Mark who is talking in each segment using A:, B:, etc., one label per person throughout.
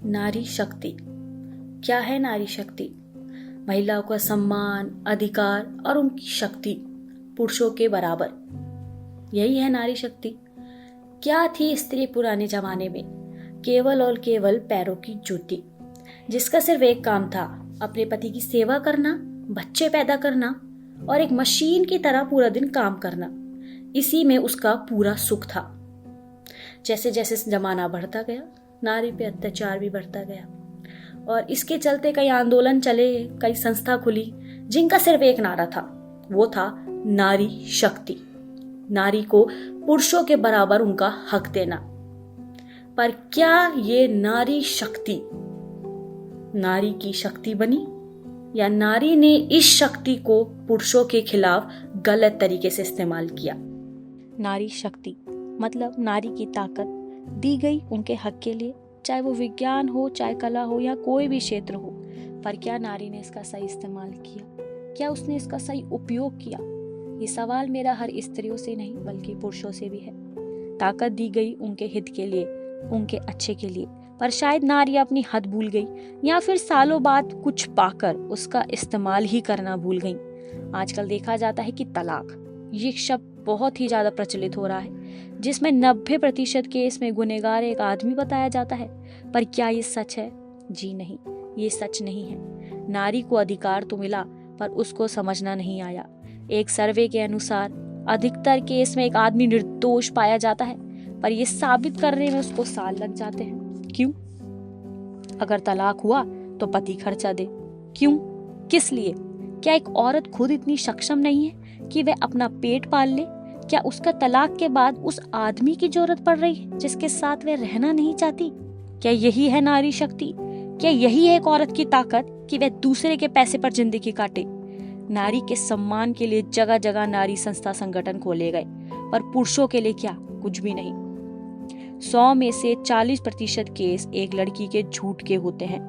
A: नारी शक्ति। क्या है नारी शक्ति? महिलाओं का सम्मान, अधिकार और उनकी शक्ति पुरुषों के बराबर, यही है नारी शक्ति। क्या थी स्त्री पुराने जमाने में? केवल और केवल पैरों की जूती, जिसका सिर्फ एक काम था, अपने पति की सेवा करना, बच्चे पैदा करना और एक मशीन की तरह पूरा दिन काम करना। इसी में उसका पूरा सुख था। जैसे जैसे जमाना बढ़ता गया, नारी पे अत्याचार भी बढ़ता गया और इसके चलते कई आंदोलन चले, कई संस्था खुली, जिनका सिर्फ एक नारा था, वो था नारी शक्ति। नारी को पुरुषों के बराबर उनका हक देना। पर क्या ये नारी शक्ति नारी की शक्ति बनी, या नारी ने इस शक्ति को पुरुषों के खिलाफ गलत तरीके से इस्तेमाल किया?
B: नारी शक्ति मतलब नारी की ताकत दी गई उनके हक के लिए, चाहे वो विज्ञान हो, चाहे कला हो या कोई भी क्षेत्र हो। पर क्या नारी ने इसका सही इस्तेमाल किया? क्या उसने इसका सही उपयोग किया? ये सवाल मेरा हर स्त्रियों से नहीं बल्कि पुरुषों से भी है। ताकत दी गई उनके हित के लिए, उनके अच्छे के लिए, पर शायद नारी अपनी हद भूल गई या फिर सालों बाद कुछ पाकर उसका इस्तेमाल ही करना भूल गई। आजकल देखा जाता है कि तलाक, ये शब्द बहुत ही ज्यादा प्रचलित हो रहा है, जिसमें 90% केस में गुनहगार एक आदमी बताया जाता है। पर क्या ये सच है? जी नहीं, ये सच नहीं है। नारी को अधिकार तो मिला पर उसको समझना नहीं आया। एक सर्वे के अनुसार अधिकतर केस में एक आदमी निर्दोष पाया जाता है, पर यह साबित करने में उसको साल लग जाते हैं। क्यों? अगर तलाक हुआ तो पति खर्चा दे। क्यों? किस लिए? क्या एक औरत खुद इतनी सक्षम नहीं है कि वह अपना पेट पाल ले? क्या उसका तलाक के बाद उस आदमी की जरूरत पड़ रही है जिसके साथ वह रहना नहीं चाहती? क्या यही है नारी शक्ति? क्या यही है एक औरत की ताकत कि वह दूसरे के पैसे पर जिंदगी काटे? नारी के सम्मान के लिए जगह जगह नारी संस्था संगठन खोले गए, पर पुरुषों के लिए क्या? कुछ भी नहीं। 100 में से 40% केस एक लड़की के झूठ के होते हैं।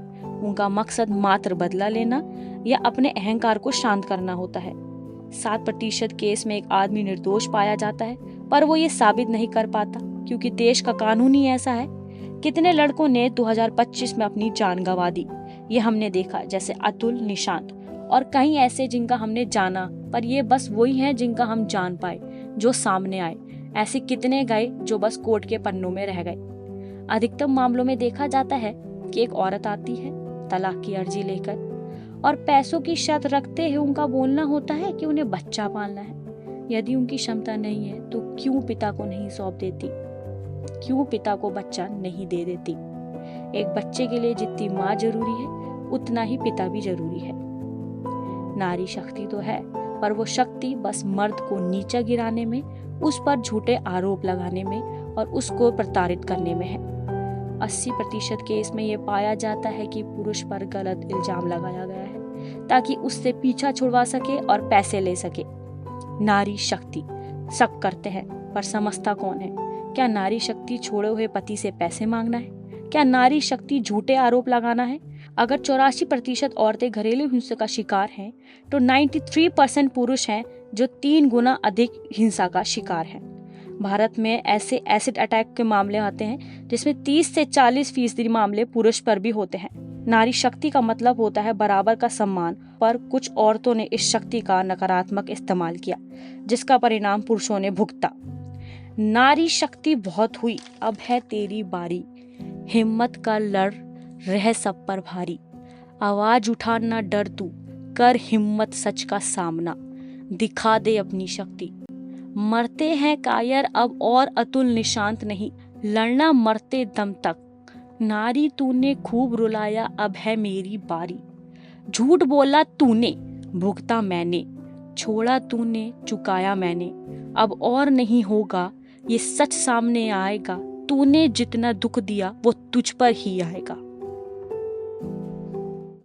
B: उनका मकसद मात्र बदला लेना या अपने अहंकार को शांत करना होता है। 7% केस में एक आदमी निर्दोष पाया जाता है, पर वो ये साबित नहीं कर पाता क्योंकि देश का कानून ही ऐसा है। कितने लड़कों ने 2025 में अपनी जान गंवा दी, ये हमने देखा, जैसे अतुल, निशांत और कई ऐसे जिनका हमने जाना, पर ये बस वही हैं जिनका हम जान पाए, जो सामने आए। ऐसे कितने गए जो बस कोर्ट के पन्नों में रह गए। अधिकतम मामलों में देखा जाता है कि एक औरत आती है तलाक की अर्जी लेकर और पैसों की शर्त रखते हुए उनका बोलना होता है कि उन्हें बच्चा पालना है। यदि उनकी क्षमता नहीं है तो क्यों पिता को नहीं सौंप देती? क्यों पिता को बच्चा नहीं दे देती? एक बच्चे के लिए जितनी माँ जरूरी है उतना ही पिता भी जरूरी है। नारी शक्ति तो है, पर वो शक्ति बस मर्द को नीचा गिराने में, उस पर झूठे आरोप लगाने में और उसको प्रताड़ित करने में है। 80% केस में ये पाया जाता है कि पुरुष पर गलत इल्जाम लगाया गया है ताकि उससे पीछा छुड़वा सके और पैसे ले सके। नारी शक्ति सब करते हैं, पर समझता कौन है? क्या नारी शक्ति छोड़े हुए पति से पैसे मांगना है? क्या नारी शक्ति झूठे आरोप लगाना है? अगर 84% औरतें घरेलू हिंसा का शिकार हैं, तो 93% पुरुष हैं जो 3 गुना अधिक हिंसा का शिकार हैं। भारत में ऐसे एसिड अटैक के मामले आते हैं जिसमें 30 से 40% मामले पुरुष पर भी होते हैं। नारी शक्ति का मतलब होता है बराबर का सम्मान, पर कुछ औरतों ने इस शक्ति का नकारात्मक इस्तेमाल किया, जिसका परिणाम पुरुषों ने भुगता। नारी शक्ति बहुत हुई, अब है तेरी बारी। हिम्मत का लड़, रह सब पर भारी। आवाज उठा ना डर तू, कर हिम्मत सच का सामना। दिखा दे अपनी शक्ति। मरते हैं कायर अब और अतुल, निशांत नहीं, लड़ना मरते दम तक। नारी तूने खूब रुलाया, अब है मेरी बारी। झूठ बोला तूने, भुगता मैंने। छोड़ा तूने, चुकाया मैंने। अब और नहीं होगा, ये सच सामने आएगा। तूने जितना दुख दिया वो तुझ पर ही आएगा।